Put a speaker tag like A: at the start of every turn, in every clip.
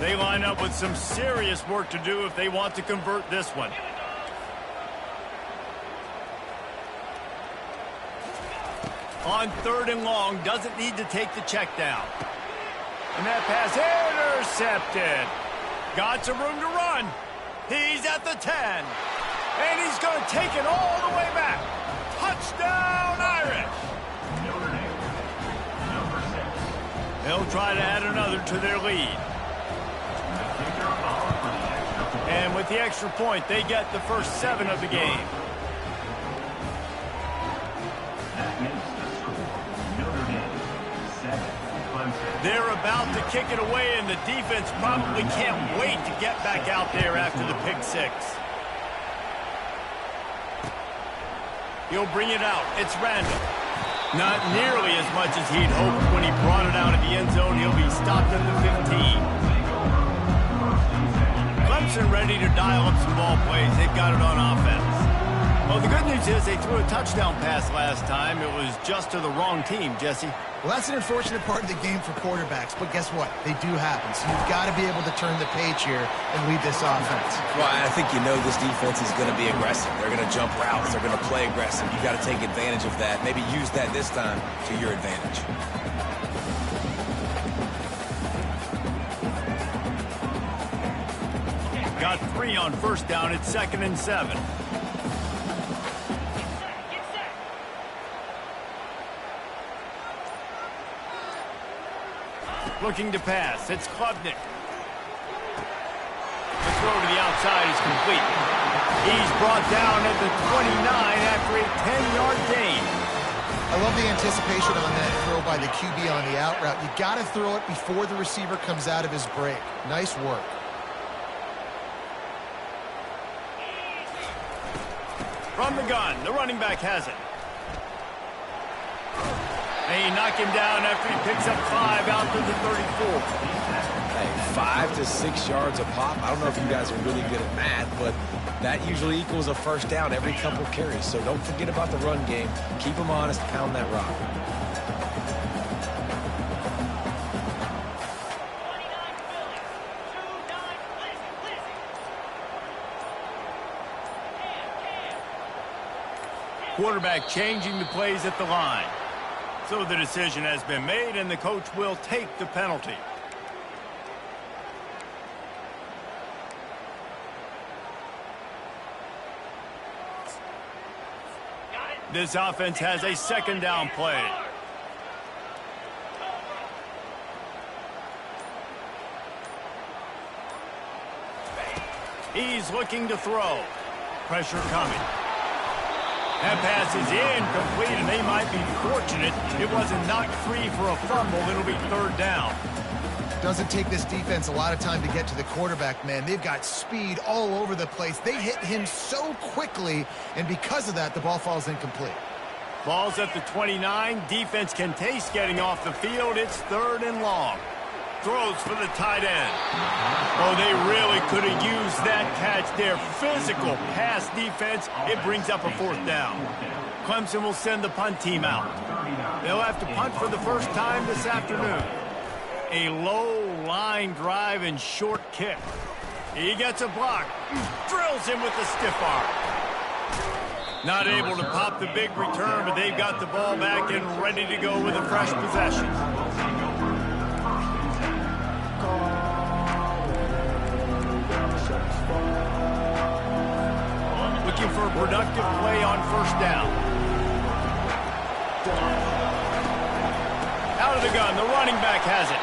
A: They line up with some serious work to do if they want to convert this one. On 3rd and long, doesn't need to take the check down. And that pass intercepted. Got some room to run. He's at the 10. And he's going to take it all the way back. Touchdown, Irish. They'll try to add another to their lead. And with the extra point, they get the first 7 of the game. They're about to kick it away, and the defense probably can't wait to get back out there after the pick 6. He'll bring it out. It's random. Not nearly as much as he'd hoped when he brought it out of the end zone. He'll be stopped at the 15. Clemson ready to dial up some ball plays. They've got it on offense. Well, the good news is they threw a touchdown pass last time. It was just to the wrong team, Jesse.
B: Well, that's an unfortunate part of the game for quarterbacks, but guess what? They do happen. So you've got to be able to turn the page here and lead this offense.
C: Well, I think you know this defense is going to be aggressive. They're going to jump routes. They're going to play aggressive. You've got to take advantage of that. Maybe use that this time to your advantage.
A: Got 3 on 1st down. It's 2nd and 7. Looking to pass. It's Klubnik. The throw to the outside is complete. He's brought down at the 29 after a 10-yard gain.
B: I love the anticipation on that throw by the QB on the out route. You got to throw it before the receiver comes out of his break. Nice work.
A: From the gun, the running back has it. They knock him down after he picks up 5 out to the 34.
C: Hey, 5 to 6 yards a pop. I don't know if you guys are really good at math, but that usually equals a first down every couple carries. So don't forget about the run game. Keep them honest, pound that rock.
A: Quarterback changing the plays at the line. So the decision has been made, and the coach will take the penalty. This offense has a 2nd down play. He's looking to throw. Pressure coming. That pass is incomplete, and they might be fortunate it wasn't knocked free for a fumble. It'll be 3rd down.
B: Doesn't take this defense a lot of time to get to the quarterback, man. They've got speed all over the place. They hit him so quickly, and because of that, the ball falls incomplete.
A: Ball's at the 29. Defense can taste getting off the field. It's 3rd and long. Throws for the tight end. Oh, they really could have used that catch there. Physical pass defense. It brings up a 4th down. Clemson will send the punt team out. They'll have to punt for the first time this afternoon. A low line drive and short kick. He gets a block. Drills him with the stiff arm. Not able to pop the big return, but they've got the ball back and ready to go with a fresh possession. Looking for a productive play on 1st down. Out of the gun, the running back has it.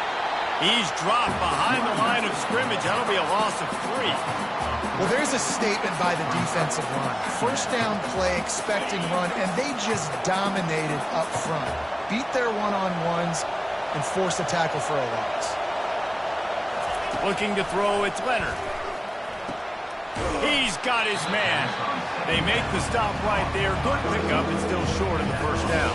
A: He's dropped behind the line of scrimmage. That'll be a loss of 3.
B: Well, there's a statement by the defensive line. 1st down play, expecting run, and they just dominated up front. Beat their one-on-ones and forced a tackle for a loss.
A: Looking to throw, it's Leonard. He's got his man. They make the stop right there. Good pickup and still short of the 1st down.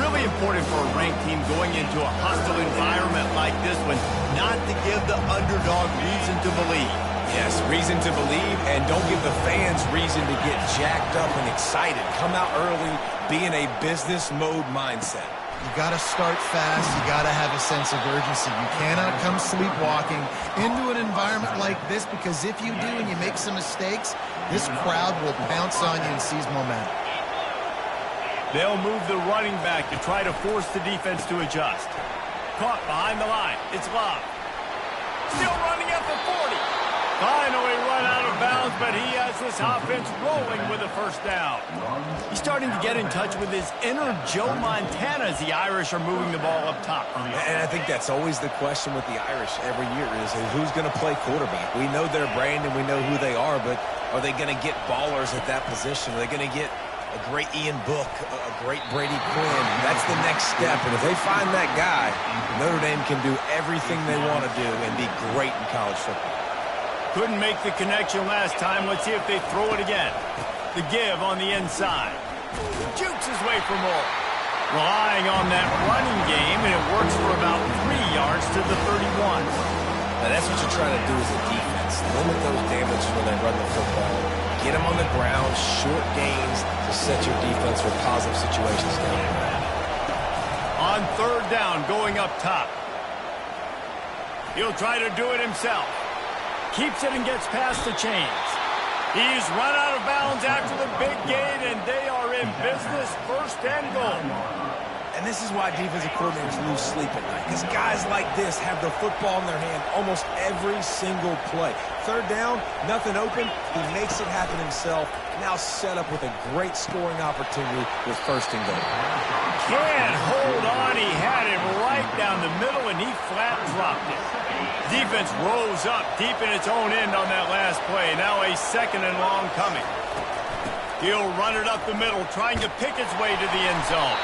A: Really important for a ranked team going into a hostile environment like this one not to give the underdog reason to believe.
C: Yes, reason to believe, and don't give the fans reason to get jacked up and excited. Come out early, be in a business mode mindset.
B: You got to start fast. You got to have a sense of urgency. You cannot come sleepwalking into an environment like this, because if you do and you make some mistakes, this crowd will pounce on you and seize momentum.
A: They'll move the running back to try to force the defense to adjust. Caught behind the line. It's Love. Still running at the 40. Finally run out of bounds, but he has this offense rolling with a first down. He's starting to get in touch with his inner Joe Montana as the Irish are moving the ball up top.
C: And I think that's always the question with the Irish every year is who's going to play quarterback. We know their brand and we know who they are, but are they going to get ballers at that position? Are they going to get a great Ian Book, a great Brady Quinn? That's the next step. And if they find that guy, Notre Dame can do everything they want to do and be great in college football.
A: Couldn't make the connection last time. Let's see if they throw it again. The give on the inside. Jukes his way for more. Relying on that running game, and it works for about 3 yards to the 31.
C: Now that's what you're trying to do as a defense. Limit those damages when they run the football. Get them on the ground, short gains to set your defense for positive situations down the road.
A: On third down, going up top. He'll try to do it himself. Keeps it and gets past the chains. He's run out of bounds after the big gain, and they are in business, first and goal.
C: And this is why defensive coordinators lose sleep at night, because guys like this have the football in their hand almost every single play. Third down, nothing open. He makes it happen himself. Now set up with a great scoring opportunity with first and goal.
A: Can't hold on. He had it right down the middle, and he flat dropped it. Defense rose up deep in its own end on that last play. Now a second and long coming. He'll run it up the middle, trying to pick its way to the end zone.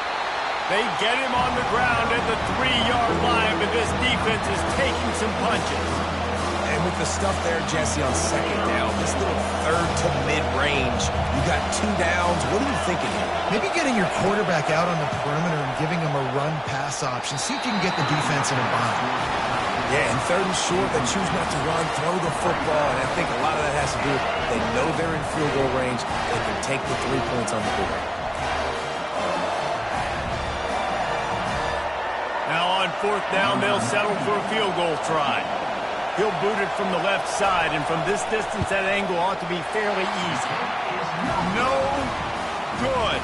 A: They get him on the ground at the 3-yard line, but this defense is taking some punches.
C: And with the stuff there, Jesse, on second down, this little third to mid-range, you got 2 downs. What are you thinking here?
B: Maybe getting your quarterback out on the perimeter and giving him a run-pass option. See if you can get the defense in a bind.
C: Yeah, and third and short, they choose not to run, throw the football, and I think a lot of that has to do with they know they're in field goal range. They can take the 3 points on the board.
A: Now on fourth down, they'll settle for a field goal try. He'll boot it from the left side, and from this distance, that angle ought to be fairly easy. No good.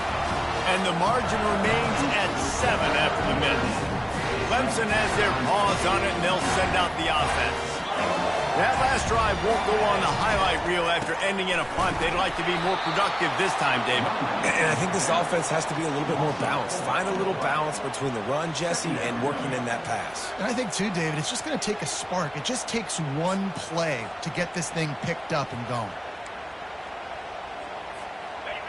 A: And the margin remains at 7 after the miss. Clemson has their paws on it, and they'll send out the offense. That last drive won't go on the highlight reel after ending in a punt. They'd like to be more productive this time, David.
C: And I think this offense has to be a little bit more balanced. Find a little balance between the run, Jesse, and working in that pass.
B: And I think, too, David, it's just going to take a spark. It just takes one play to get this thing picked up and going.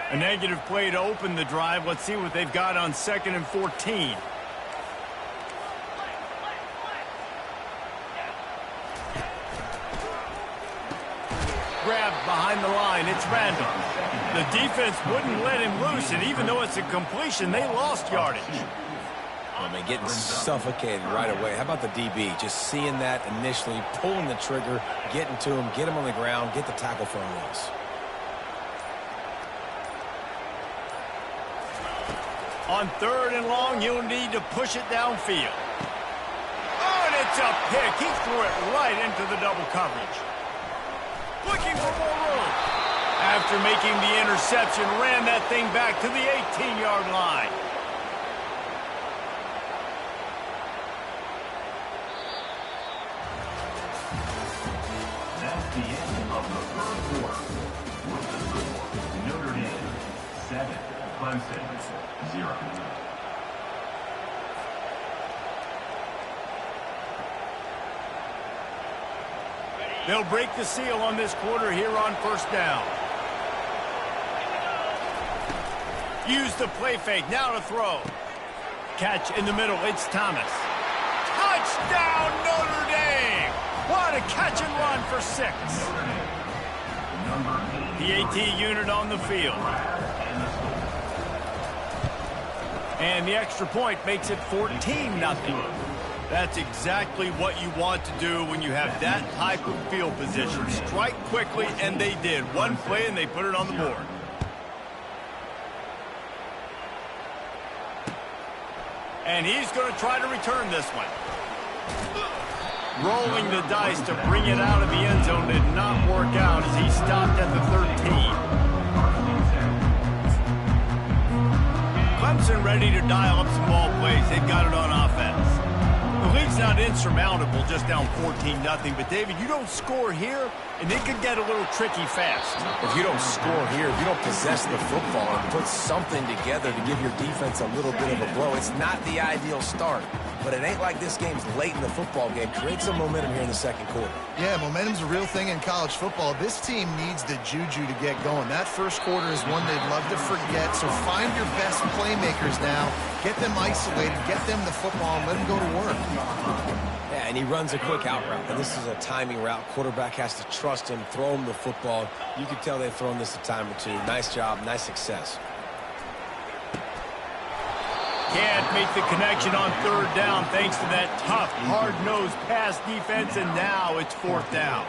A: A negative play to open the drive. Let's see what they've got on 2nd and 14. Grabbed behind the line. It's Randall. The defense wouldn't let him loose, and even though it's a completion, they lost yardage.
C: I mean, getting suffocated right away. How about the DB? Just seeing that initially, pulling the trigger, getting to him, get him on the ground, get the tackle for a loss.
A: On 3rd and long, you'll need to push it downfield. Oh, and it's a pick. He threw it right into the double coverage. Looking for more room. After making the interception, ran that thing back to the 18-yard line.
D: That's the end of the first quarter. With the score, Notre Dame 7, Clemson 0.
A: They'll break the seal on this quarter here on first down. Use the play fake. Now to throw. Catch in the middle. It's Thomas. Touchdown, Notre Dame! What a catch and run for 6. The AT unit on the field. And the extra point makes it 14-0. That's exactly what you want to do when you have that type of field position. Strike quickly, and they did. One play, and they put it on the board. And he's going to try to return this one. Rolling the dice to bring it out of the end zone did not work out as he stopped at the 13. Clemson ready to dial up some ball plays. They've got it on offense. The lead's not insurmountable, just down 14-0. But, David, you don't score here, and it could get a little tricky fast.
C: If you don't score here, if you don't possess the football and put something together to give your defense a little bit of a blow, it's not the ideal start. But it ain't like this game's late in the football game. Create some momentum here in the second quarter.
B: Yeah, momentum's a real thing in college football. This team needs the juju to get going. That first quarter is one they'd love to forget, so find your best playmakers now. Get them isolated, get them the football, and let them go to work.
C: Yeah, and he runs a quick out route. And this is a timing route. Quarterback has to trust him, throw him the football. You can tell they've thrown this a time or two. Nice job, nice success.
A: Can't make the connection on third down thanks to that tough, hard-nosed pass defense, and now it's fourth down.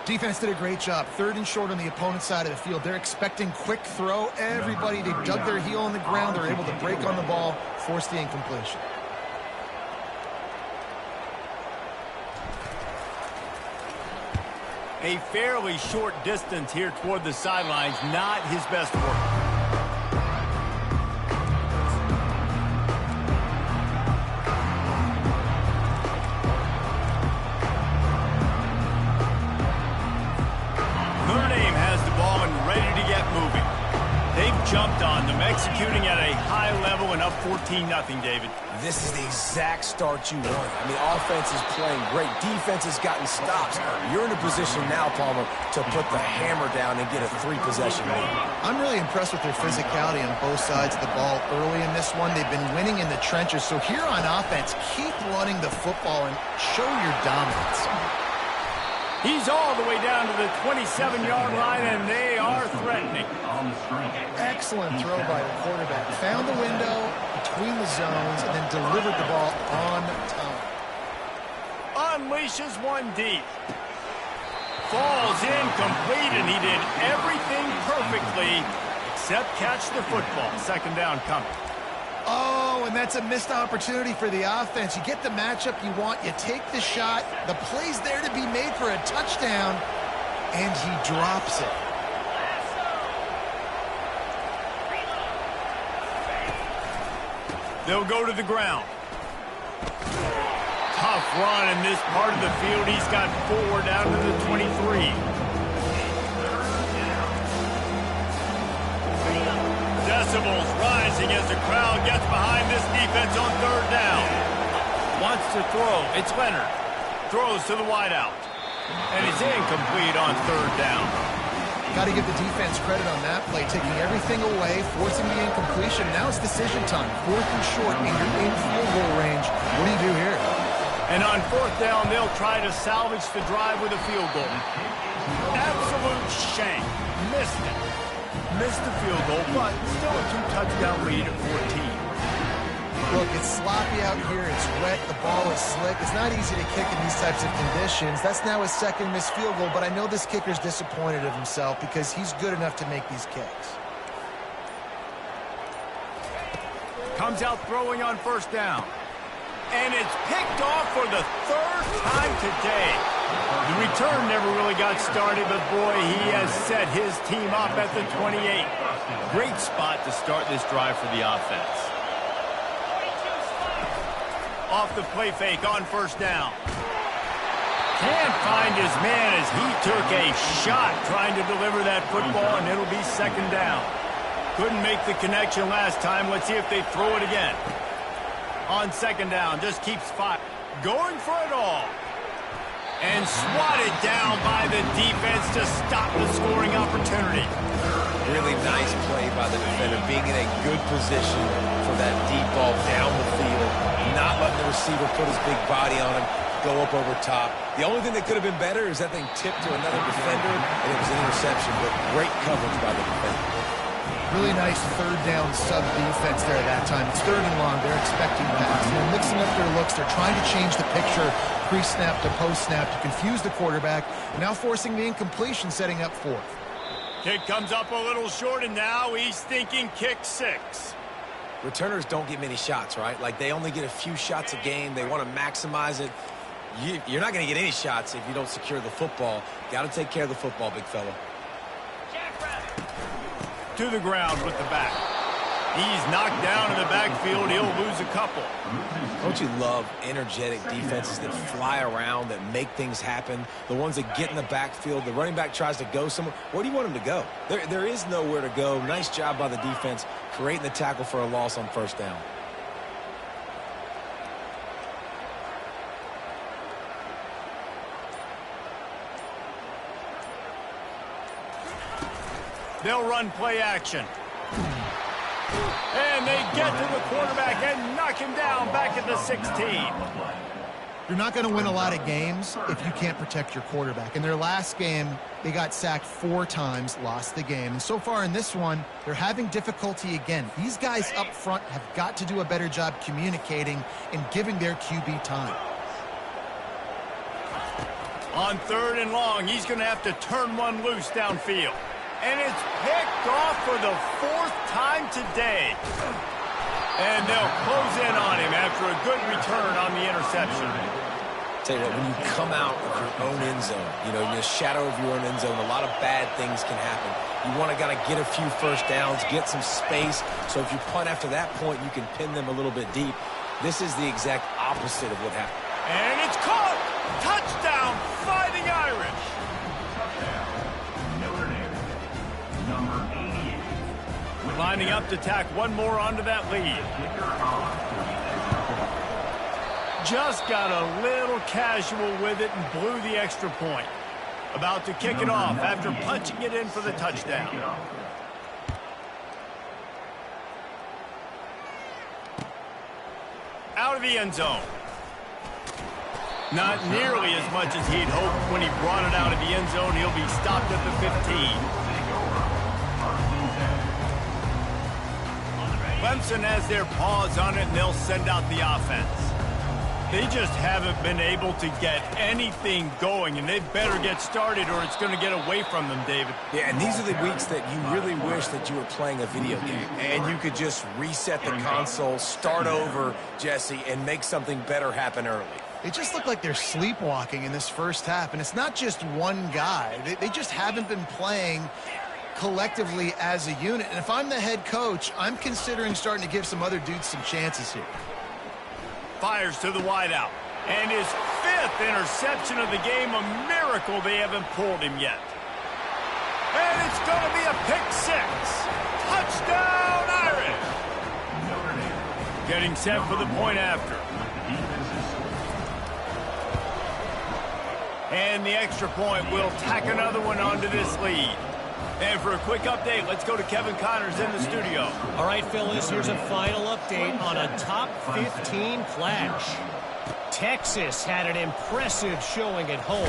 B: Defense did a great job. Third and short on the opponent's side of the field. They're expecting quick throw. Everybody, they dug their heel on the ground. They're able to break on the ball, force the incompletion.
A: A fairly short distance here toward the sidelines, not his best work. Jumped on them, executing at a high level and up 14-0, David.
C: This is the exact start you want. I mean, offense is playing great. Defense has gotten stops. You're in a position now, Palmer, to put the hammer down and get a three-possession lead.
B: I'm really impressed with their physicality on both sides of the ball early in this one. They've been winning in the trenches. So here on offense, keep running the football and show your dominance.
A: He's all the way down to the 27-yard line, and they are threatening.
B: Excellent throw by the quarterback. Found the window between the zones and then delivered the ball on time.
A: Unleashes one deep. Falls incomplete, and he did everything perfectly except catch the football. Second down coming.
B: Oh, and that's a missed opportunity for the offense. You get the matchup you want, you take the shot, the play's there to be made for a touchdown, and he drops it.
A: They'll go to the ground. Tough run in this part of the field. He's got 4 down to the 23. Decibels rising as the crowd gets behind this defense on third down. Wants to throw. It's Leonard. Throws to the wideout. And it's incomplete on third down.
B: Got to give the defense credit on that play, taking everything away, forcing the incompletion. Now it's decision time. Fourth and short, and you're in field goal range. What do you do here?
A: And on fourth down, they'll try to salvage the drive with a field goal. Absolute shank. Missed it. Missed the field goal, but still a 2-touchdown lead at 14.
B: Look, it's sloppy out here. It's wet. The ball is slick. It's not easy to kick in these types of conditions. That's now his second missed field goal, but I know this kicker's disappointed of himself because he's good enough to make these kicks.
A: Comes out throwing on first down. And it's picked off for the third time today. The return never really got started, but boy, he has set his team up at the 28. Great spot to start this drive for the offense. Off the play fake on first down. Can't find his man as he took a shot trying to deliver that football, and it'll be second down. Couldn't make the connection last time. Let's see if they throw it again. On second down, just keeps firing. Going for it all. And swatted down by the defense to stop the scoring opportunity.
C: Really nice play by the defender, being in a good position for that deep ball down the field, not letting the receiver put his big body on him, go up over top. The only thing that could have been better is that thing tipped to another defender, and it was an interception, but great coverage by the defender.
B: Really nice third down sub defense there that time. It's third and long. They're expecting pass. They're mixing up their looks. They're trying to change the picture pre-snap to post-snap to confuse the quarterback, and now forcing the incompletion, setting up fourth.
A: Kick comes up a little short, and now he's thinking kick 6.
C: Returners don't get many shots, right? Like, they only get a few shots a game. They want to maximize it. You're not going to get any shots if you don't secure the football. Got to take care of the football, big fella.
A: To the ground with the back. He's knocked down in the backfield. He'll lose a couple.
C: Don't you love energetic defenses that fly around, that make things happen? The ones that get in the backfield, the running back tries to go somewhere. Where do you want him to go? There is nowhere to go. Nice job by the defense creating the tackle for a loss on first down.
A: They'll run play action. And they get to the quarterback and knock him down back at the 16.
B: You're not going to win a lot of games if you can't protect your quarterback. In their last game, they got sacked 4 times, lost the game. And so far in this one, they're having difficulty again. These guys up front have got to do a better job communicating and giving their QB time.
A: On 3rd and long, he's going to have to turn one loose downfield. And it's picked off for the 4th time today. And they'll close in on him after a good return on the interception.
C: Tell you what, when you come out of your own end zone, in the shadow of your own end zone, a lot of bad things can happen. You want to get a few first downs, get some space, so if you punt after that point, you can pin them a little bit deep. This is the exact opposite of what happened.
A: And it's caught! Touchdown, Fighting Irish! Lining up to tack one more onto that lead. Just got a little casual with it and blew the extra point. About to kick it off after punching it in for the touchdown. Out of the end zone. Not nearly as much as he'd hoped when he brought it out of the end zone. He'll be stopped at the 15. Clemson has their paws on it, and they'll send out the offense. They just haven't been able to get anything going, and they better get started or it's going to get away from them, David.
C: Yeah, and these are the weeks that you really wish that you were playing a video game, and you could just reset the console, start over, Jesse, and make something better happen early.
B: They just look like they're sleepwalking in this first half, and it's not just one guy. They just haven't been playing collectively as a unit. And if I'm the head coach, I'm considering starting to give some other dudes some chances here.
A: Fires to the wideout. And his 5th interception of the game, a miracle they haven't pulled him yet. And it's going to be a pick 6. Touchdown, Irish! Getting set for the point after. And the extra point will tack another one onto this lead. And for a quick update, let's go to Kevin Connors in the studio.
E: All right, Phyllis, here's a final update on a top 15 clash. Texas had an impressive showing at home,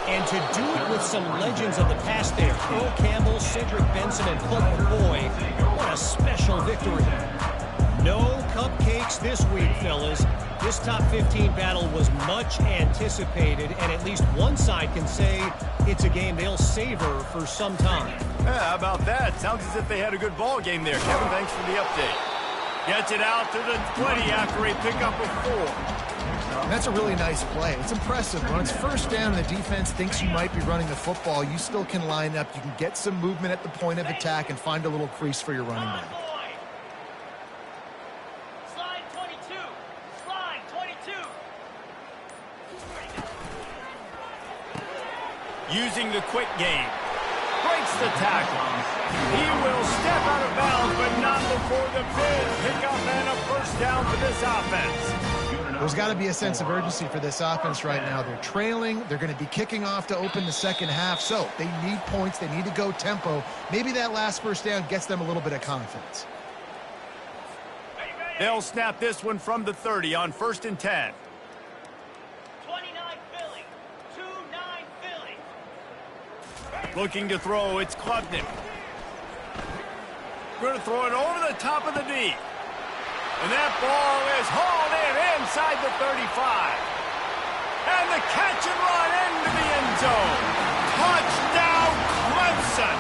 E: and to do it with some legends of the past there, Earl Campbell, Cedric Benson, and Colt McCoy, what a special victory. No cupcakes this week, fellas. This top 15 battle was much anticipated, and at least one side can say it's a game they'll savor for some time.
A: Yeah, how about that? Sounds as if they had a good ball game there. Kevin, thanks for the update. Gets it out to the 20 after a pickup of 4.
B: That's a really nice play. It's impressive. When it's first down and the defense thinks you might be running the football, you still can line up. You can get some movement at the point of attack and find a little crease for your running back.
A: Using the quick game. Breaks the tackle. He will step out of bounds, but not before the big pickup and a first down for this offense.
B: There's got to be a sense of urgency for this offense right now. They're trailing. They're going to be kicking off to open the second half. So they need points. They need to go tempo. Maybe that last first down gets them a little bit of confidence.
A: They'll snap this one from the 30 on 1st and 10. Looking to throw, it's Klubnik. Going to throw it over the top of the D. And that ball is hauled in inside the 35. And the catch and run into the end zone. Touchdown, Clemson.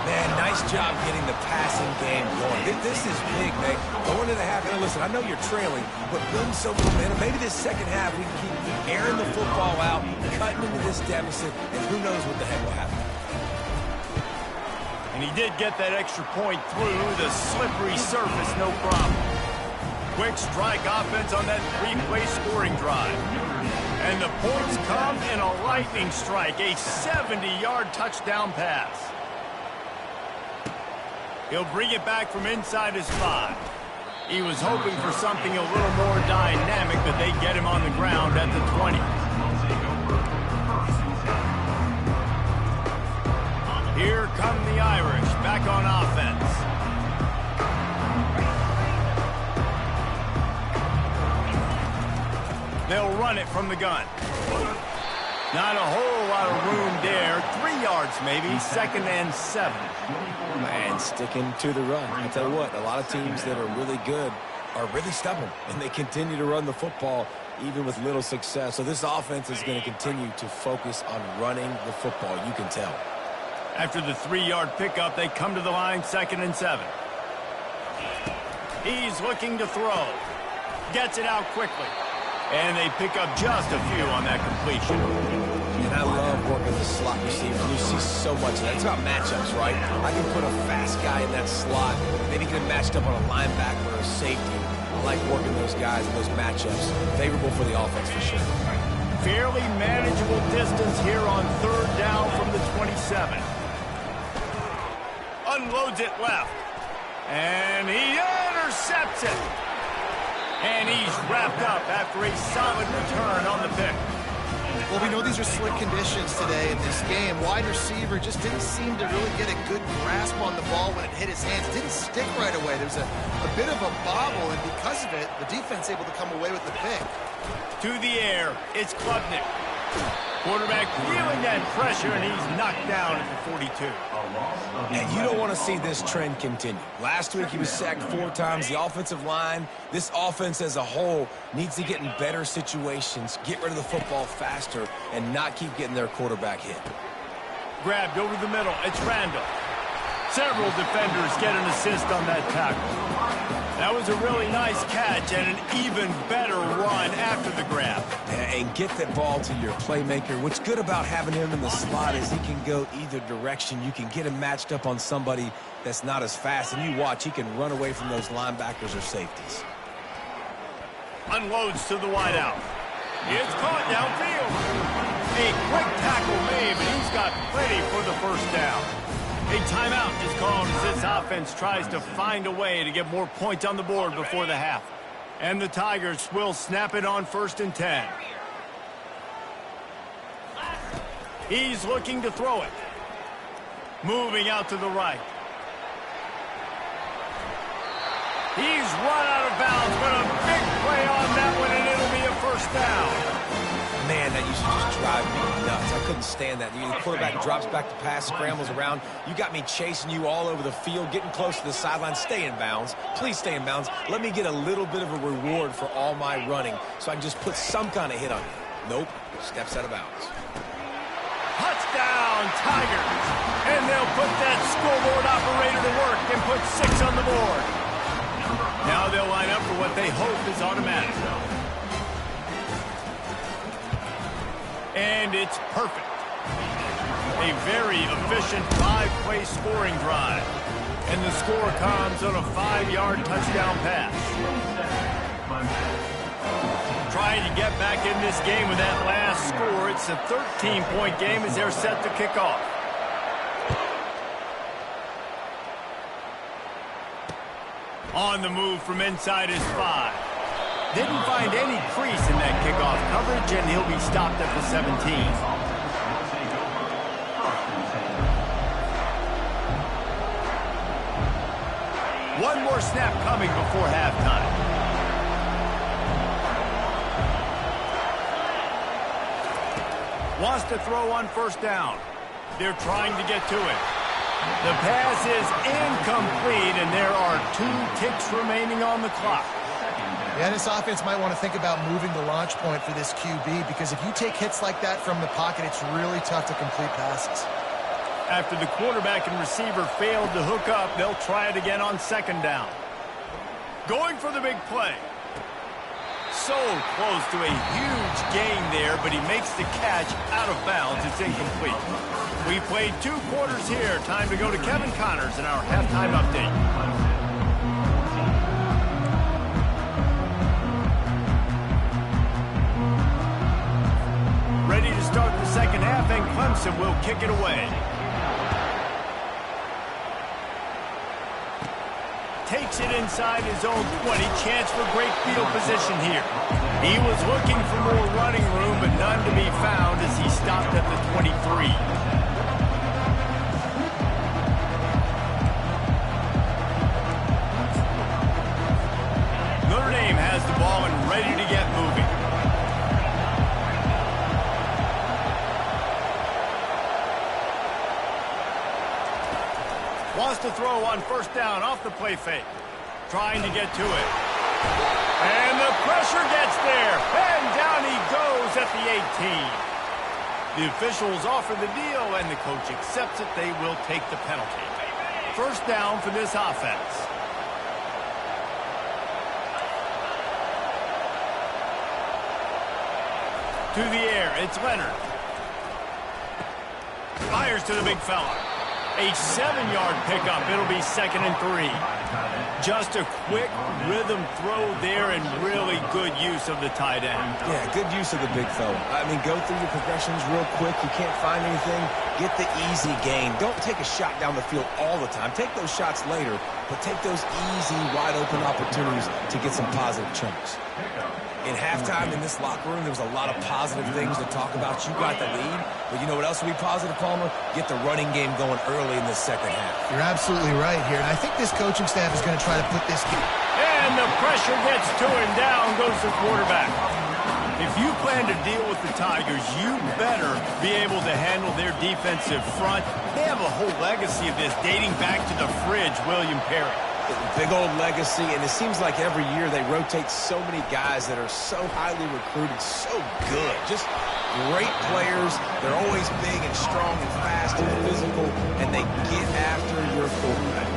C: Man, nice Nice job getting the passing game going. This is big, man. Going into the half, and listen, I know you're trailing, but building some momentum. Maybe this second half, we keep airing the football out, cutting into this deficit, and who knows what the heck will happen.
A: And he did get that extra point through the slippery surface, no problem. Quick strike offense on that three-play scoring drive. And the points come in a lightning strike, a 70-yard touchdown pass. He'll bring it back from inside his 5. He was hoping for something a little more dynamic, but they get him on the ground at the 20. Here come the Irish, back on offense. They'll run it from the gun. Not a whole lot of room there. 3 yards maybe, 2nd and 7.
C: Man, sticking to the run. I tell you what, a lot of teams that are really good are really stubborn, and they continue to run the football even with little success. So this offense is going to continue to focus on running the football. You can tell.
A: After the 3-yard pickup, they come to the line, 2nd and 7. He's looking to throw. Gets it out quickly. And they pick up just a few on that completion.
C: And I love working the slot receiver. You see so much of that. It's about matchups, right? I can put a fast guy in that slot, maybe get him matched up on a linebacker or a safety. I like working those guys in those matchups. Favorable for the offense for sure.
A: Fairly manageable distance here on 3rd down from the 27. Unloads it left. And he intercepts it. And he's wrapped up after a solid return on the pick.
B: Well, we know these are slick conditions today in this game. Wide receiver just didn't seem to really get a good grasp on the ball when it hit his hands. Didn't stick right away. There was a bit of a bobble, and because of it, the defense able to come away with the pick.
A: To the air, it's Klubnik. Quarterback feeling that pressure, and he's knocked down at the 42.
C: And you don't want to see this trend continue. Last week he was sacked 4 times. The offensive line, this offense as a whole, needs to get in better situations, get rid of the football faster, and not keep getting their quarterback hit.
A: Grabbed over the middle. It's Randall. Several defenders get an assist on that tackle. That was a really nice catch and an even better run after the grab.
C: And get that ball to your playmaker. What's good about having him in the slot is he can go either direction. You can get him matched up on somebody that's not as fast, and you watch, he can run away from those linebackers or safeties.
A: Unloads to the wideout. It's caught downfield. A quick tackle made, but he's got plenty for the first down. A timeout is called as this offense tries to find a way to get more points on the board before the half. And the Tigers will snap it on 1st and 10. He's looking to throw it. Moving out to the right. He's run out of bounds, but a big play on that one, and it'll be a first down.
C: Man, that used to just drive me nuts. I couldn't stand that. The quarterback drops back to pass, scrambles around. You got me chasing you all over the field, getting close to the sideline. Stay in bounds. Please stay in bounds. Let me get a little bit of a reward for all my running so I can just put some kind of hit on you. Nope. Steps out of bounds.
A: Touchdown, Tigers. And they'll put that scoreboard operator to work and put 6 on the board. Now they'll line up for what they hope is automatic. And it's perfect. A very efficient 5-play scoring drive. And the score comes on a 5-yard touchdown pass. Trying to get back in this game with that last score. It's a 13-point game as they're set to kick off. On the move from inside his 5. Didn't find any crease in that kickoff coverage, and he'll be stopped at the 17. One more snap coming before halftime. Wants to throw on 1st down. They're trying to get to it. The pass is incomplete, and there are 2 ticks remaining on the clock.
B: Yeah, this offense might want to think about moving the launch point for this QB, because if you take hits like that from the pocket, it's really tough to complete passes.
A: After the quarterback and receiver failed to hook up, they'll try it again on second down. Going for the big play. So close to a huge gain there, but he makes the catch out of bounds. It's incomplete. We played 2 quarters here. Time to go to Kevin Connors in our halftime update. Ready to start the second half, and Clemson will kick it away. Takes it inside his own 20. Chance for great field position here. He was looking for more running room, but none to be found as he stopped at the 23. Notre Dame has the ball and ready to get moving. Wants to throw on first down off the play fake. Trying to get to it. And the pressure gets there. And down he goes at the 18. The officials offer the deal, and the coach accepts it. They will take the penalty. First down for this offense. To the air, it's Leonard. Fires to the big fella. A 7-yard pickup. It'll be 2nd and 3. Just a quick rhythm throw there and really good use of the tight end.
C: Yeah, good use of the big fella. I mean, go through your progressions real quick. You can't find anything. Get the easy gain. Don't take a shot down the field all the time. Take those shots later, but take those easy, wide-open opportunities to get some positive chunks. In halftime in this locker room, there was a lot of positive things to talk about. You got the lead, but you know what else will be positive, Palmer? Get the running game going early in the second half.
B: You're absolutely right here, and I think this coaching staff is going to try to put this game.
A: And the pressure gets to him. Down goes the quarterback. If you plan to deal with the Tigers, you better be able to handle their defensive front. They have a whole legacy of this dating back to the fridge, William Perry.
C: Big old legacy, and it seems like every year they rotate so many guys that are so highly recruited, so good. Just great players. They're always big and strong and fast and physical, and they get after your quarterback.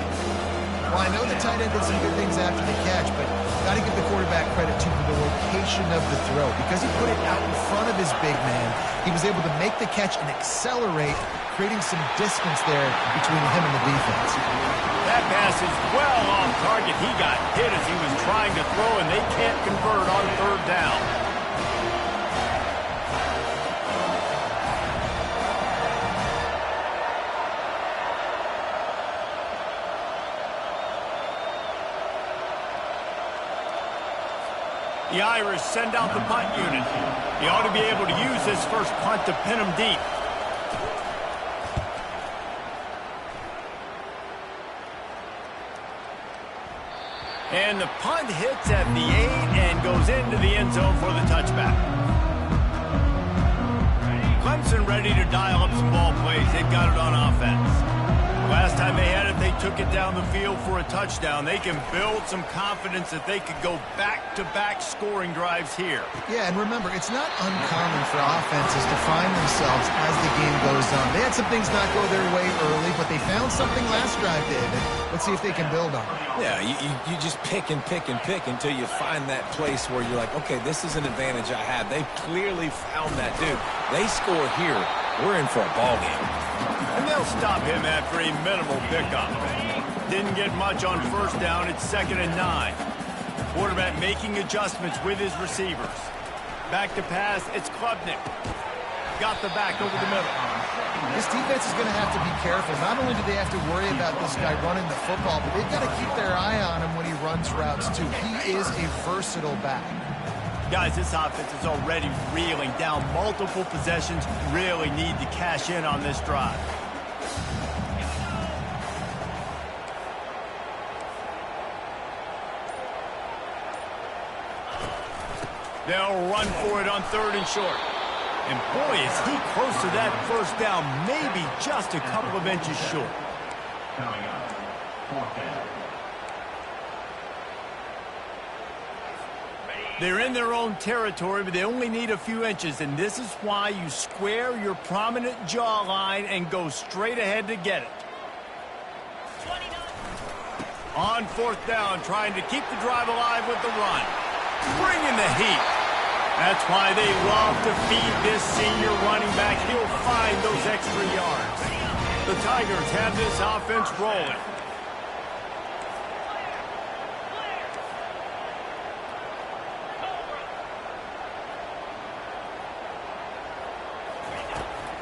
B: Well, I know the tight end did some good things after the catch, but got to give the quarterback credit, too, for the location of the throw. Because he put it out in front of his big man, he was able to make the catch and accelerate, creating some distance there between him and the defense.
A: That pass is well off target. He got hit as he was trying to throw, and they can't convert on third down. The Irish send out the punt unit. He ought to be able to use this first punt to pin him deep. And the punt hits at the 8 and goes into the end zone for the touchback. Clemson ready to dial up some ball plays. They've got it on offense. Last time they had it, they took it down the field for a touchdown. They can build some confidence that they could go back-to-back scoring drives here.
B: Yeah, and remember, it's not uncommon for offenses to find themselves as the game goes on. They had some things not go their way early, but they found something last drive, David. Let's see if they can build on it.
C: Yeah, you just pick and pick and pick until you find that place where you're like, okay, this is an advantage I have. They've clearly found that, dude. They score here, we're in for a ball game.
A: And they'll stop him after a minimal pickup. Didn't get much on first down. It's 2nd and 9. Quarterback making adjustments with his receivers. Back to pass. It's Klubnik. Got the back over the middle.
B: This defense is going to have to be careful. Not only do they have to worry about this guy running the football, but they've got to keep their eye on him when he runs routes, too. He is a versatile back.
A: Guys, this offense is already reeling down multiple possessions. Really need to cash in on this drive. They'll run for it on 3rd and short. And boy, is he close to that first down, maybe just a couple of inches short.
D: Coming up, 4th down.
A: They're in their own territory, but they only need a few inches, and this is why you square your prominent jawline and go straight ahead to get it. On fourth down, trying to keep the drive alive with the run. Bringing the heat. That's why they love to feed this senior running back. He'll find those extra yards. The Tigers have this offense rolling.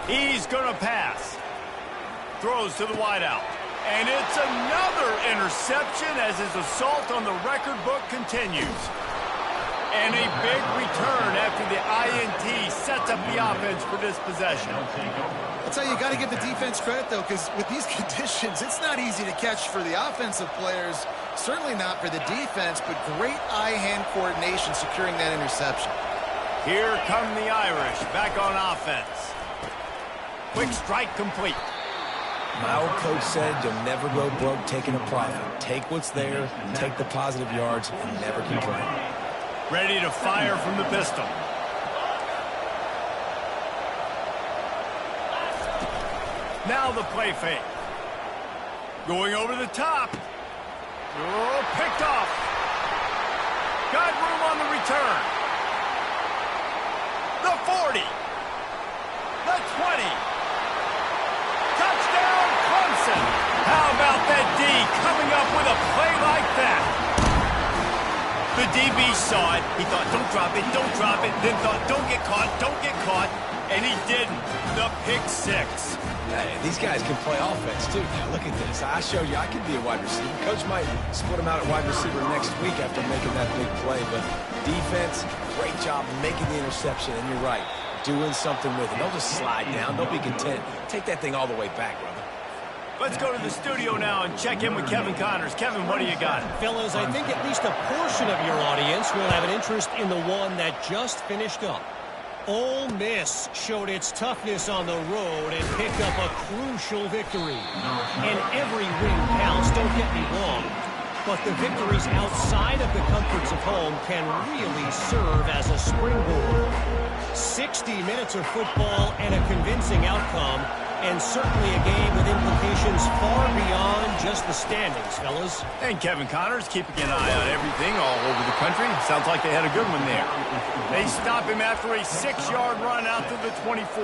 A: He's going to pass. Throws to the wideout. And it's another interception as his assault on the record book continues. And a big return after the INT sets up the offense for this possession.
B: I'll tell you, you got to give the defense credit, though, because with these conditions, it's not easy to catch for the offensive players. Certainly not for the defense, but great eye-hand coordination securing that interception.
A: Here come the Irish back on offense. Quick strike complete.
C: My old coach said you'll never go broke taking a profit. Take what's there, take the positive yards, and never complain.
A: Ready to fire from the pistol. Now the play fake. Going over the top. Oh, picked off. Got room on the return. The 40. The 20. Touchdown, Clemson. How about that D coming up with a play like that? The DB saw it. He thought, don't drop it, then thought, don't get caught, and he didn't. The pick six.
C: Hey, these guys can play offense, too. Now, look at this. I showed you I could be a wide receiver. Coach might split him out at wide receiver next week after making that big play, but defense, great job making the interception, and you're right, doing something with it. Don't just slide down. Don't be content. Take that thing all the way back, brother.
A: Let's go to the studio now and check in with Kevin Connors. Kevin, what do you got?
E: Fellas, I think at least a portion of your audience will have an interest in the one that just finished up. Ole Miss showed its toughness on the road and picked up a crucial victory. And every win counts, don't get me wrong. But the victories outside of the comforts of home can really serve as a springboard. 60 minutes of football and a convincing outcome, and certainly a game with implications far beyond just the standings, fellas.
A: And Kevin Connors keeping an eye on everything all over the country. Sounds like they had a good one there. They stop him after a 6-yard run out to the 24.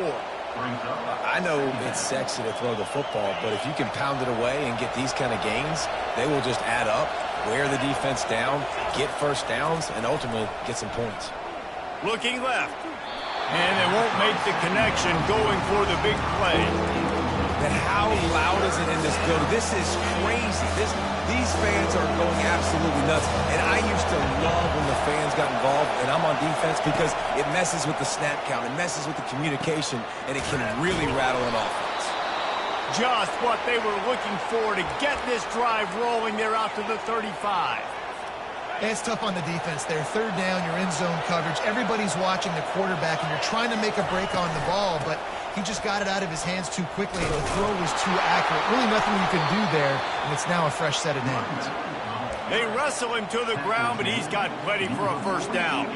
C: I know it's sexy to throw the football, but if you can pound it away and get these kind of gains, they will just add up, wear the defense down, get first downs, and ultimately get some points.
A: Looking left. And they won't make the connection going for the big play.
C: And how loud is it in this building? This is crazy. These fans are going absolutely nuts. And I used to love when the fans got involved, and I'm on defense because it messes with the snap count. It messes with the communication, and it can really rattle an offense.
A: Just what they were looking for to get this drive rolling. They're out to the 35.
B: It's tough on the defense there. Third down, you're in zone coverage. Everybody's watching the quarterback, and you're trying to make a break on the ball, but he just got it out of his hands too quickly, and the throw was too accurate. Really nothing you can do there, and it's now a fresh set of downs.
A: They wrestle him to the ground, but he's got plenty for a first down.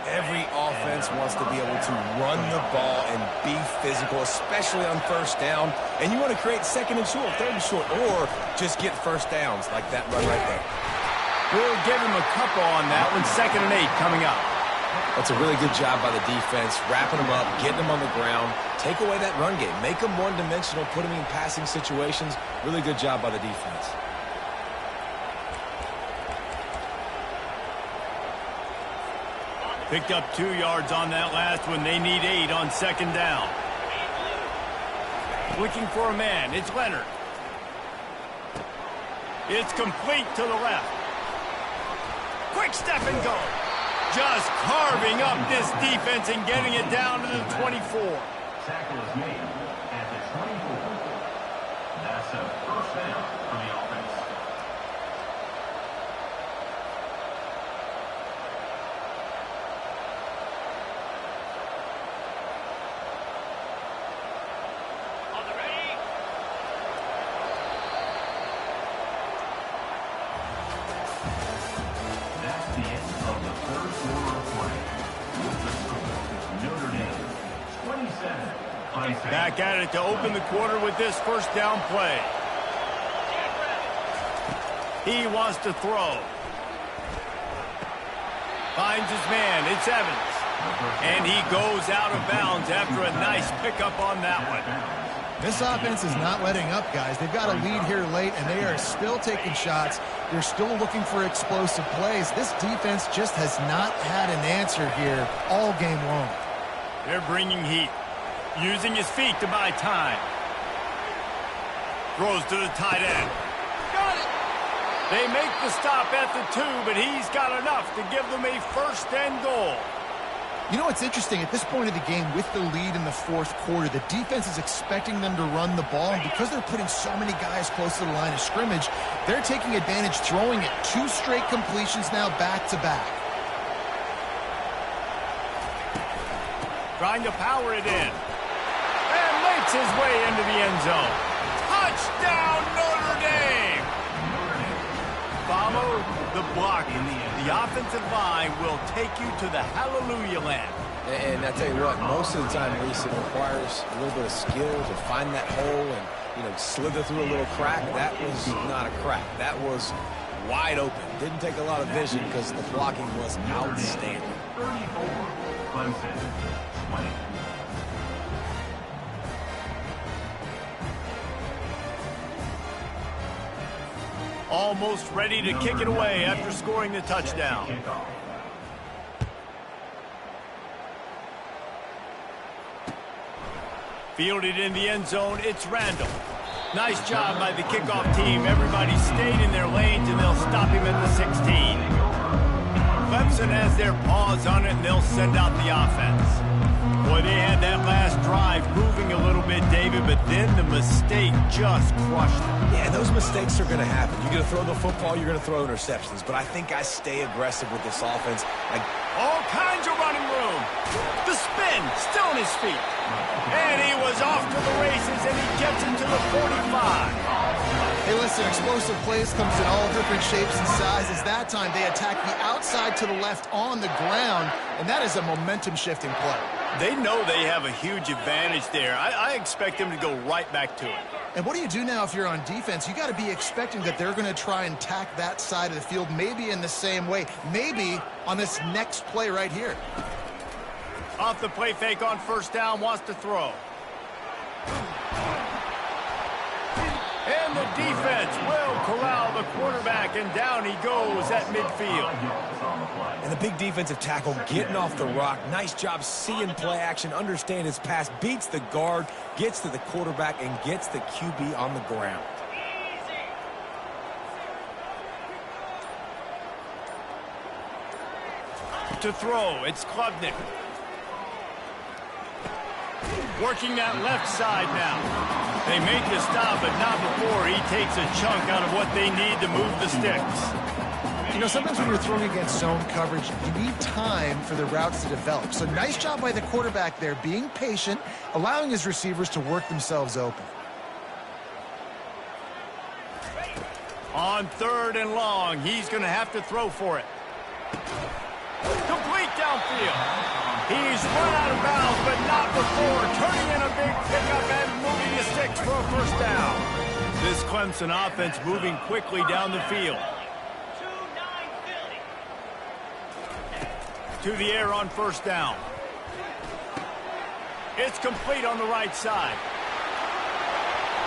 C: Every offense wants to be able to run the ball and be physical, especially on first down. And you want to create second and short, third and short, or just get first downs like that run right there.
A: We'll give him a couple on that one. 2nd and 8 coming up.
C: That's a really good job by the defense, wrapping them up, getting them on the ground. Take away that run game. Make them one-dimensional, put them in passing situations. Really good job by the defense.
A: Picked up 2 yards on that last one. They need 8 on 2nd down. Looking for a man. It's Leonard. It's complete to the left. Quick step and go. Just carving up this defense and getting it down to the 24.
D: Tackle is made at the 24. That's a first down for the offense. That's the end of the third quarter.
A: Back at it to open the quarter with this first down play. He wants to throw. Finds his man. It's Evans. And he goes out of bounds after a nice pickup on that one.
B: This offense is not letting up, guys. They've got a lead here late, and they are still taking shots. They're still looking for explosive plays. This defense just has not had an answer here all game long.
A: They're bringing heat. Using his feet to buy time. Throws to the tight end. Got it! They make the stop at the 2, but he's got enough to give them a first and goal.
B: You know what's interesting? At this point of the game, with the lead in the fourth quarter, the defense is expecting them to run the ball, and because they're putting so many guys close to the line of scrimmage, they're taking advantage, throwing it 2 straight completions now back-to-back.
A: Trying to power it in. And makes his way into the end zone. Touchdown, Notre Dame! Follow the block. The offensive line will take you to the hallelujah land.
C: And I tell you what, most of the time, Reese, it requires a little bit of skill to find that hole and, slither through a little crack. That was not a crack. That was wide open. Didn't take a lot of vision because the blocking was outstanding.
D: 34, Clemson, 20.
A: Almost ready to kick it away after scoring the touchdown. Fielded in the end zone, it's Randall. Nice job by the kickoff team. Everybody stayed in their lanes, and they'll stop him at the 16. Clemson has their paws on it, and they'll send out the offense. Boy, they had that last drive moving a little bit, David, but then the mistake just crushed them.
C: Yeah, those mistakes are going to happen. You're going to throw the football, you're going to throw interceptions. But I think I stay aggressive with this offense.
A: All kinds of running room. The spin, still on his feet. And he was off to the races, and he gets into the 45.
B: Hey, listen, explosive plays comes in all different shapes and sizes. That time, they attack the outside to the left on the ground, and that is a momentum-shifting play.
A: They know they have a huge advantage there. I expect them to go right back to it.
B: And what do you do now if you're on defense? You got to be expecting that they're going to try and tack that side of the field, maybe in the same way, maybe on this next play right here.
A: Off the play fake on first down, wants to throw. And the defense will corral the quarterback, and down he goes at midfield.
C: And the big defensive tackle getting off the rock. Nice job seeing play action, understand his pass, beats the guard, gets to the quarterback, and gets the QB on the ground.
A: To throw, it's Klubnik. Working that left side now. They make the stop, but not before he takes a chunk out of what they need to move the sticks.
B: You know, sometimes when you're throwing against zone coverage, you need time for the routes to develop. So nice job by the quarterback there, being patient, allowing his receivers to work themselves open.
A: On 3rd and long, he's going to have to throw for it. Complete downfield. He's run out of bounds, but not before turning in a big pickup and moving the sticks for a first down. This Clemson offense moving quickly down the field. To the air on first down. It's complete on the right side.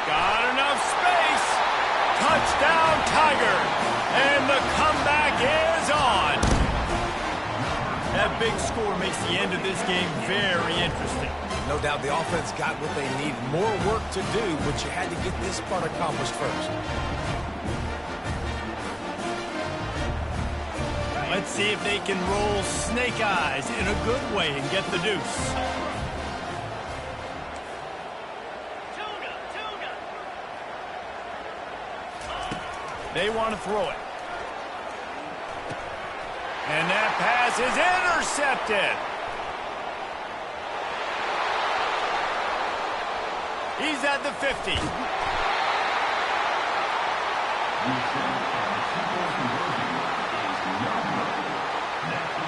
A: Got enough space. Touchdown, Tiger. And the comeback is on. That big score makes the end of this game very interesting.
C: No doubt the offense got what they need. More work to do, but you had to get this part accomplished first.
A: Let's see if they can roll snake eyes in a good way and get the deuce. They want to throw it. And that pass is intercepted. He's at the 50.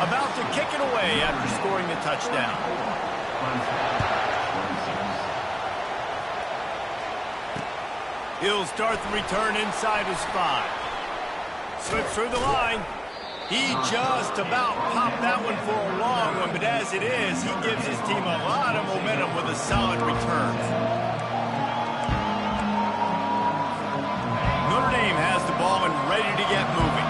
A: About to kick it away after scoring the touchdown. He'll start the return inside his 5. Slips through the line. He just about popped that one for a long one, but as it is, he gives his team a lot of momentum with a solid return. Notre Dame has the ball and ready to get moving.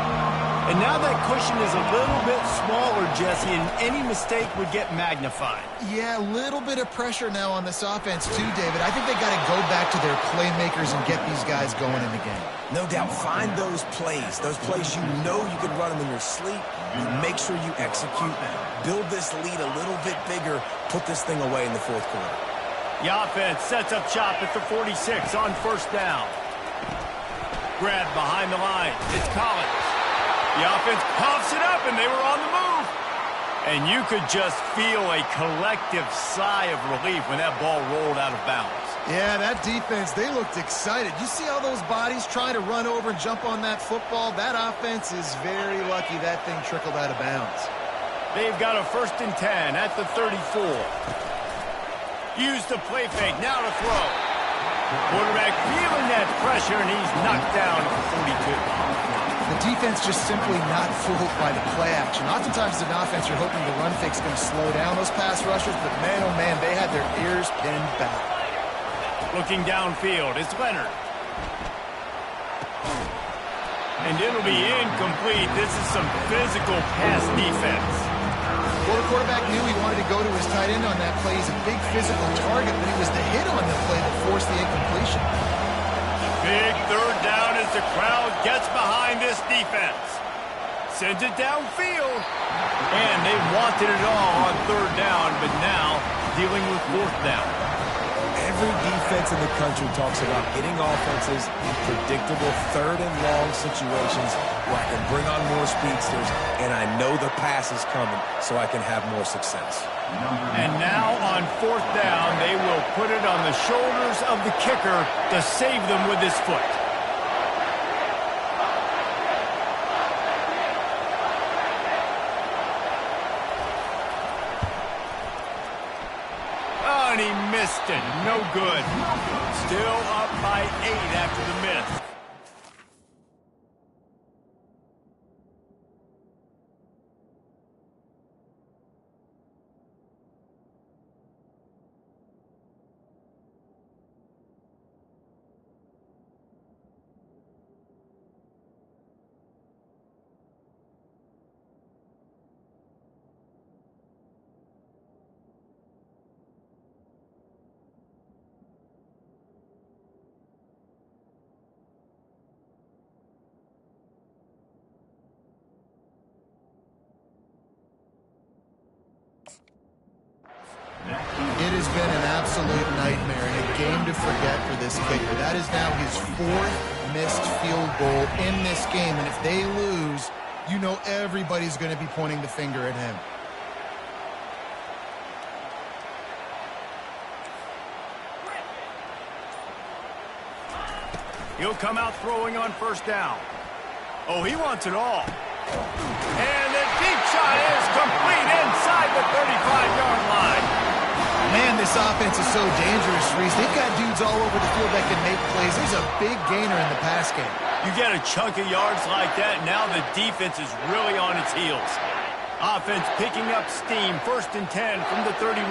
A: And now that cushion is a little bit smaller, Jesse, and any mistake would get magnified.
B: Yeah, a little bit of pressure now on this offense too, David. I think they got to go back to their playmakers and get these guys going in the game.
C: No doubt, find those plays you know you can run them in your sleep. You make sure you execute, build this lead a little bit bigger, put this thing away in the fourth quarter.
A: The offense sets up shop at the 46 on first down. Grab behind the line. It's Collins. The offense puffs it up, and they were on the move. And you could just feel a collective sigh of relief when that ball rolled out of bounds.
B: Yeah, that defense, they looked excited. You see all those bodies trying to run over and jump on that football? That offense is very lucky that thing trickled out of bounds.
A: They've got a 1st and 10 at the 34. Use the play fake, now to throw. Quarterback feeling that pressure, and he's knocked down at the 42.
B: The defense just simply not fooled by the play action. Oftentimes as an offense, you're hoping the run fake's going to slow down those pass rushers, but man, oh man, they had their ears pinned back.
A: Looking downfield, it's Leonard. And it'll be incomplete. This is some physical pass defense.
B: Well, the quarterback knew he wanted to go to his tight end on that play. He's a big physical target, but he was the hit on the play that forced the incompletion.
A: Big 3rd down as the crowd gets behind this defense. Sends it downfield. And they wanted it all on 3rd down, but now dealing with 4th down.
C: Every defense in the country talks about getting offenses in predictable 3rd and long situations where I can bring on more speedsters and I know the pass is coming so I can have more success.
A: And now on 4th down, they will put it on the shoulders of the kicker to save them with his foot. Oh, and he missed it. No good. Still up by 8 after the miss.
B: It has been an absolute nightmare and a game to forget for this kicker. That is now his 4th missed field goal in this game, and if they lose, you know everybody's going to be pointing the finger at him.
A: He'll come out throwing on 1st down. Oh, he wants it all. And the deep shot is complete inside the 35-yard line.
B: Man, this offense is so dangerous, Reese. They've got dudes all over the field that can make plays. There's a big gainer in the pass game.
A: You get a chunk of yards like that, now the defense is really on its heels. Offense picking up steam, 1st and 10 from the 31.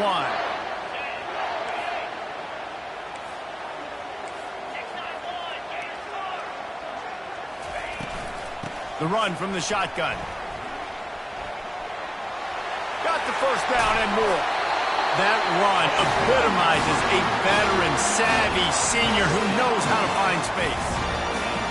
A: The run from the shotgun. Got the 1st down and more. That run epitomizes a veteran, savvy senior who knows how to find space.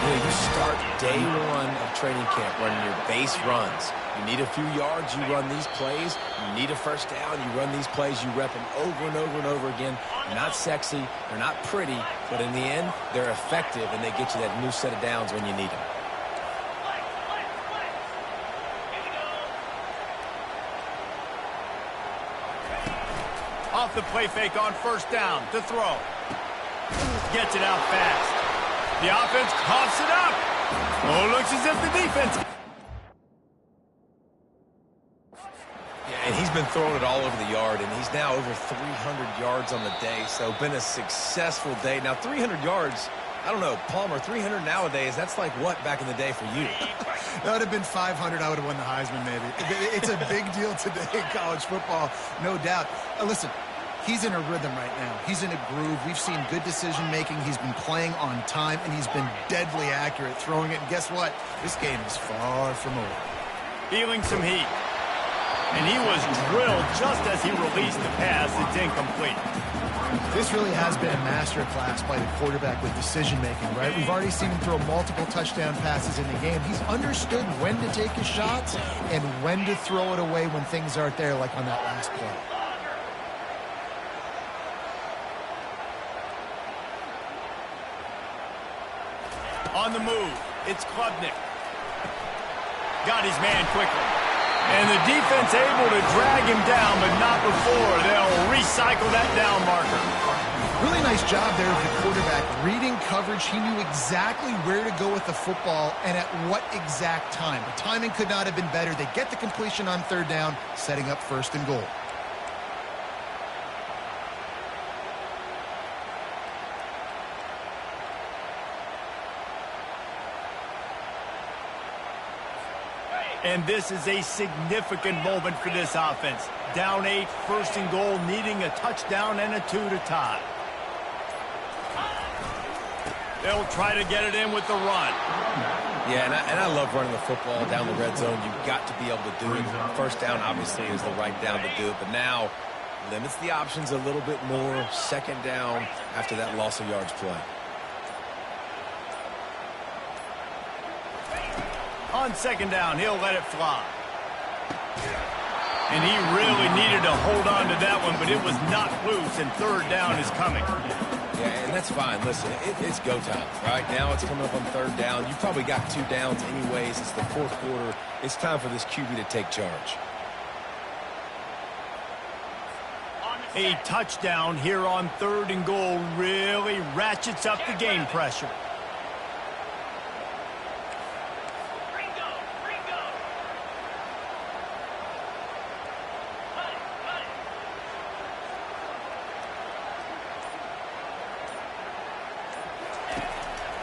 C: You start day 1 of training camp running your base runs. You need a few yards, you run these plays. You need a 1st down, you run these plays. You rep them over and over and over again. They're not sexy, they're not pretty, but in the end, they're effective, and they get you that new set of downs when you need them.
A: Off the play fake on 1st down to throw. Gets it out fast. The offense coughs it up. Oh, looks as if the defense...
C: Yeah, and he's been throwing it all over the yard, and he's now over 300 yards on the day, so been a successful day. Now, 300 yards I don't know, Palmer, 300 nowadays, that's like what back in the day for you?
B: That would have been 500. I would have won the Heisman, maybe. It's a big deal today in college football, no doubt. Listen, he's in a rhythm right now. He's in a groove. We've seen good decision-making. He's been playing on time, and he's been deadly accurate throwing it. And guess what? This game is far from over.
A: Feeling some heat. And he was drilled just as he released the pass. It's incomplete.
B: This really has been a master class by the quarterback with decision-making, right? We've already seen him throw multiple touchdown passes in the game. He's understood when to take his shots and when to throw it away when things aren't there, like on that last play.
A: On the move, it's Klubnik. Got his man quickly. And the defense able to drag him down, but not before. They'll recycle that down marker.
B: Really nice job there of the quarterback. Reading coverage, he knew exactly where to go with the football and at what exact time. The timing could not have been better. They get the completion on third down, setting up first and goal.
A: And this is a significant moment for this offense. Down 8, first and goal, needing a touchdown and a 2 to tie. They'll try to get it in with the run.
C: Yeah, and I love running the football down the red zone. You've got to be able to do it. First down, obviously, is the right down to do it. But now, limits the options a little bit more. Second down after that loss of yards play.
A: On second down, he'll let it fly. And he really needed to hold on to that one, but it was not loose, and third down is coming.
C: Yeah, and that's fine. Listen, it's go time. Right now it's coming up on third down. You've probably got 2 downs anyways. It's the fourth quarter. It's time for this QB to take charge.
A: A touchdown here on third and goal really ratchets up the game pressure.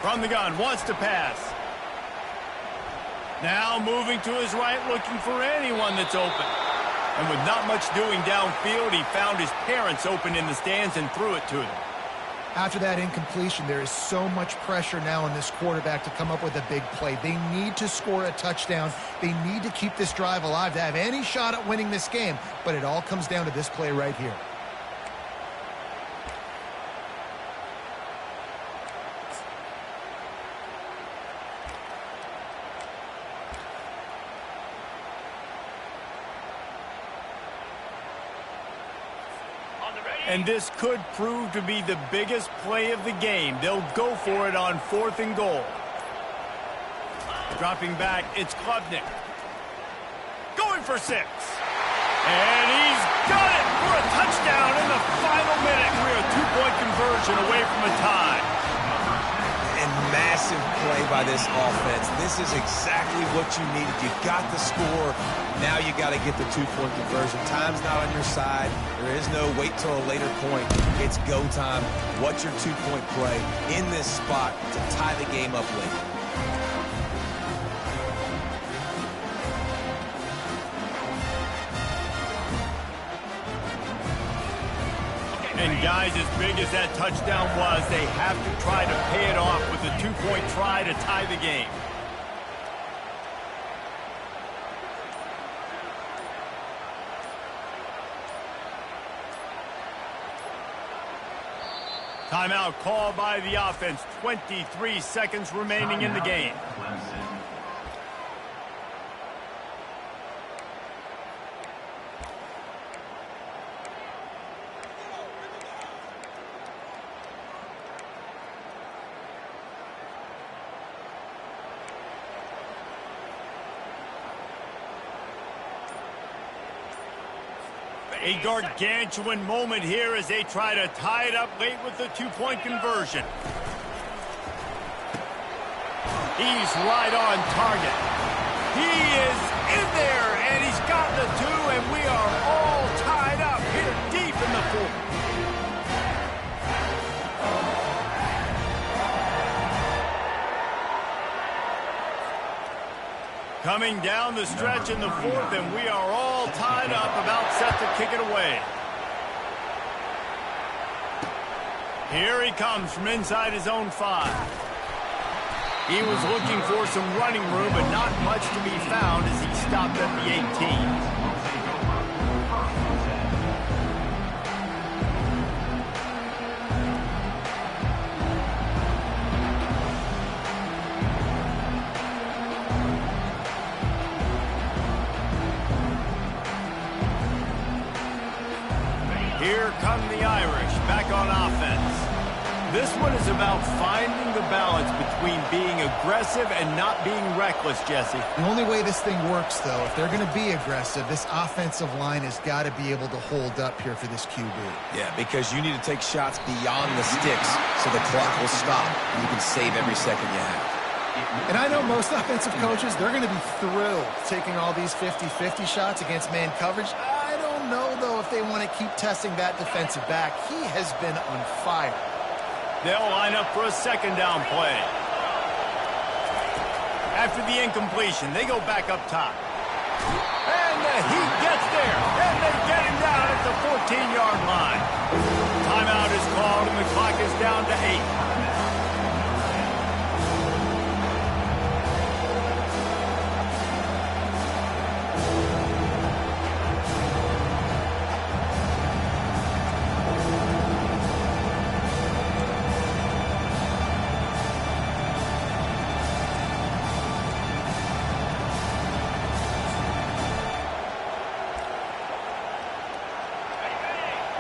A: From the gun, wants to pass. Now moving to his right, looking for anyone that's open. And with not much doing downfield, he found his parents open in the stands and threw it to them.
B: After that incompletion, there is so much pressure now on this quarterback to come up with a big play. They need to score a touchdown. They need to keep this drive alive to have any shot at winning this game. But it all comes down to this play right here.
A: And this could prove to be the biggest play of the game. They'll go for it on fourth and goal. Dropping back, it's Klubnik. Going for 6. And he's got it for a touchdown in the final minute. We're a 2-point conversion away from a tie.
C: And massive play by this offense. This is exactly what you needed. You got the score. Now you got to get the 2-point conversion. Time's not on your side. There is no wait till a later point. It's go time. What's your 2-point play in this spot to tie the game up late?
A: And guys, as big as that touchdown was, they have to try to pay it off with a 2-point try to tie the game. Timeout called by the offense. 23 seconds remaining in the game. A gargantuan moment here as they try to tie it up late with the 2-point conversion. He's right on target. He is in there, and he's got the 2, and we are all tied up here deep in the 4th. Coming down the stretch in the fourth, and we are all tied up, about set to kick it away. Here he comes from inside his own 5. He was looking for some running room, but not much to be found as he stopped at the 18. Here come the Irish, back on offense. This one is about finding the balance between being aggressive and not being reckless, Jesse.
B: The only way this thing works, though, if they're going to be aggressive, this offensive line has got to be able to hold up here for this QB.
C: Yeah, because you need to take shots beyond the sticks so the clock will stop and you can save every second you have.
B: And I know most offensive coaches, they're going to be thrilled taking all these 50-50 shots against man coverage. I don't know, though, if they want to keep testing that defensive back. He has been on fire.
A: They'll line up for a second down play. After the incompletion, they go back up top. And he gets there, and they get him down at the 14-yard line. Timeout is called, and the clock is down to 8.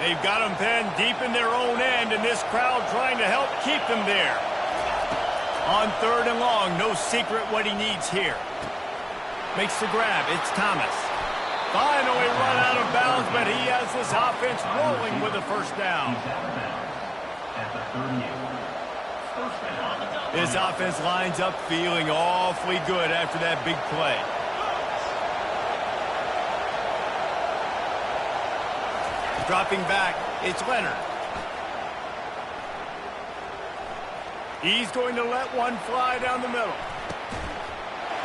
A: They've got them pinned deep in their own end, and this crowd trying to help keep them there. On 3rd and long, no secret what he needs here. Makes the grab. It's Thomas. Finally run out of bounds, but he has this offense rolling with a first down. This offense lines up feeling awfully good after that big play. Dropping back, it's Leonard. He's going to let one fly down the middle.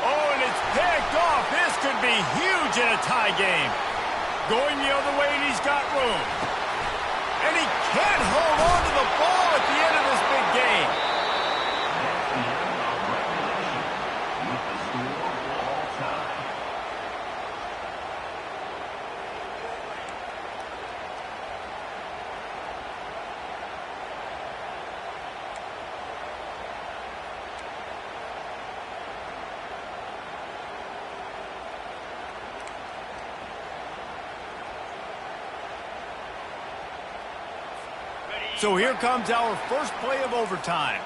A: Oh, and it's picked off. This could be huge in a tie game. Going the other way, and he's got room. And he can't hold on to the ball at the end of this big game. So here comes our first play of overtime.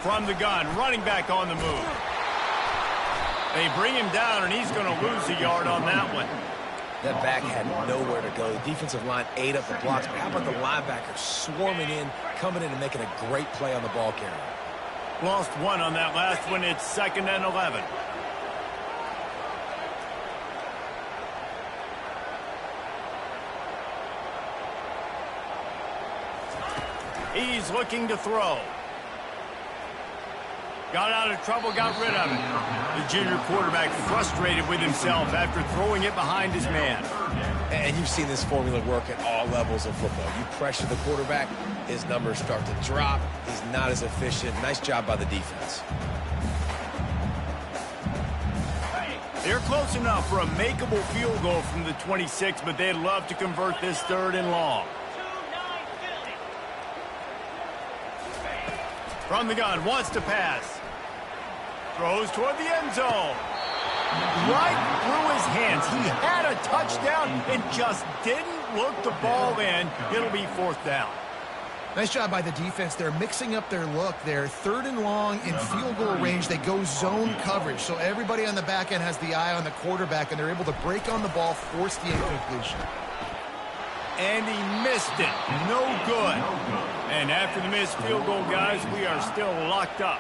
A: From the gun, running back on the move. They bring him down, and he's going to lose a yard on that one.
C: That back had nowhere to go. The defensive line ate up the blocks. But how about the linebacker swarming in, coming in and making a great play on the ball carrier?
A: Lost one on that last one. It's 2nd and 11. He's looking to throw. Got out of trouble, got rid of it. The junior quarterback frustrated with himself after throwing it behind his man.
C: And you've seen this formula work at all levels of football. You pressure the quarterback, his numbers start to drop. He's not as efficient. Nice job by the defense.
A: They're close enough for a makeable field goal from the 26, but they'd love to convert this 3rd and long. From the gun, wants to pass. Throws toward the end zone. Right through his hands. He had a touchdown and just didn't look the ball in. It'll be 4th down.
B: Nice job by the defense. They're mixing up their look there. 3rd and long in field goal range. They go zone coverage. So everybody on the back end has the eye on the quarterback, and they're able to break on the ball, force the incompletion.
A: And he missed it. No good. And after the missed field goal, guys, we are still locked up.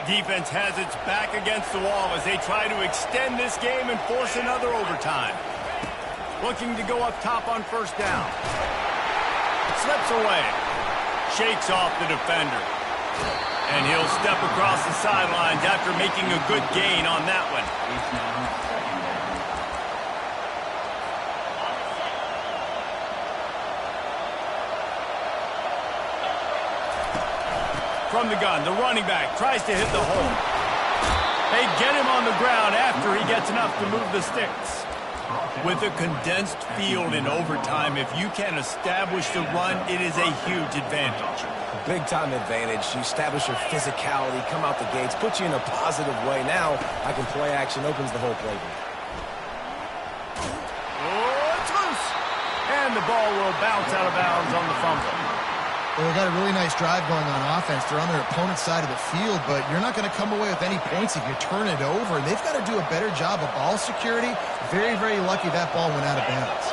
A: Defense has its back against the wall as they try to extend this game and force another overtime. Looking to go up top on first down. Slips away. Shakes off the defender. And he'll step across the sidelines after making a good gain on that one. From the gun, the running back tries to hit the hole. They get him on the ground after he gets enough to move the sticks. With a condensed field in overtime, if you can establish the run, it is a huge advantage.
C: Big-time advantage. You establish your physicality, come out the gates, put you in a positive way. Now, I can play action, opens the whole playbook.
A: Oh, it's loose. And the ball will bounce out of bounds on the fumble.
B: Well, they've got a really nice drive going on offense. They're on their opponent's side of the field, but you're not going to come away with any points if you turn it over. They've got to do a better job of ball security. Very, very lucky that ball went out of bounds.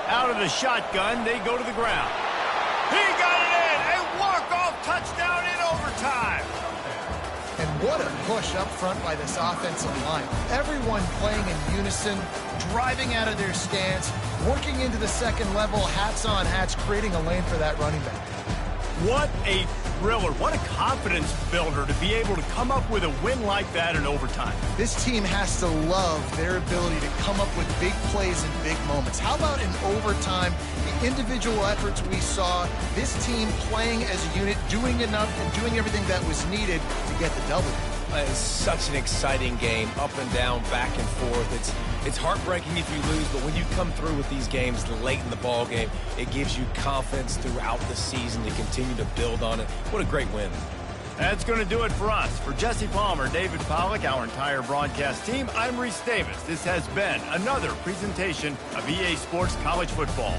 A: Out of the shotgun, they go to the ground. He got it in! A walk-off touchdown in overtime!
B: And what a push up front by this offensive line. Everyone playing in unison, driving out of their stance, working into the second level, hats on hats, creating a lane for that running back.
A: What a thriller. What a confidence builder to be able to come up with a win like that in overtime.
B: This team has to love their ability to come up with big plays and big moments. How about in overtime, the individual efforts we saw, this team playing as a unit, doing enough and doing everything that was needed to get the W.
C: It's such an exciting game, up and down, back and forth. It's heartbreaking if you lose, but when you come through with these games late in the ball game, it gives you confidence throughout the season to continue to build on it. What a great win.
A: That's going to do it for us. For Jesse Palmer, David Pollack, our entire broadcast team, I'm Reese Davis. This has been another presentation of EA Sports College Football.